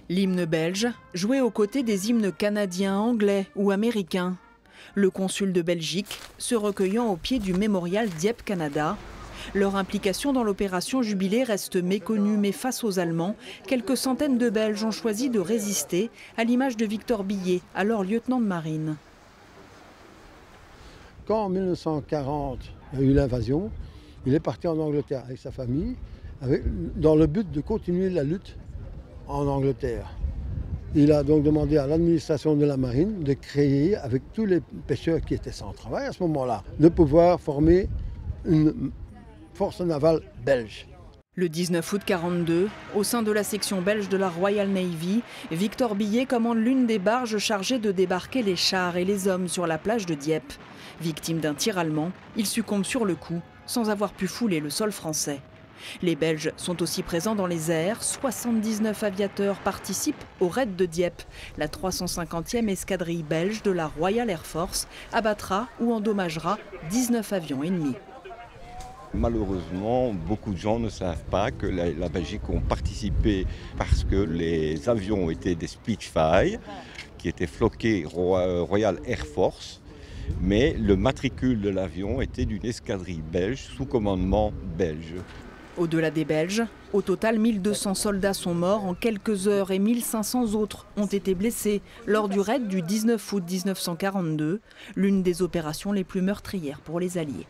L'hymne belge, joué aux côtés des hymnes canadiens, anglais ou américains. Le consul de Belgique se recueillant au pied du mémorial Dieppe-Canada. Leur implication dans l'opération Jubilé reste méconnue, mais face aux Allemands, quelques centaines de Belges ont choisi de résister, à l'image de Victor Billet, alors lieutenant de marine. Quand en 1940, il y a eu l'invasion, il est parti en Angleterre avec sa famille, dans le but de continuer la lutte en Angleterre. Il a donc demandé à l'administration de la marine de créer, avec tous les pêcheurs qui étaient sans travail à ce moment-là, de pouvoir former une force navale belge. Le 19 août 1942, au sein de la section belge de la Royal Navy, Victor Billet commande l'une des barges chargées de débarquer les chars et les hommes sur la plage de Dieppe. Victime d'un tir allemand, il succombe sur le coup, sans avoir pu fouler le sol français. Les Belges sont aussi présents dans les airs. 79 aviateurs participent au raid de Dieppe. La 350e escadrille belge de la Royal Air Force abattra ou endommagera 19 avions ennemis. Malheureusement, beaucoup de gens ne savent pas que la Belgique a participé parce que les avions étaient des Spitfire, qui étaient floqués Royal Air Force, mais le matricule de l'avion était d'une escadrille belge sous commandement belge. Au-delà des Belges, au total 1200 soldats sont morts en quelques heures et 1500 autres ont été blessés lors du raid du 19 août 1942, l'une des opérations les plus meurtrières pour les Alliés.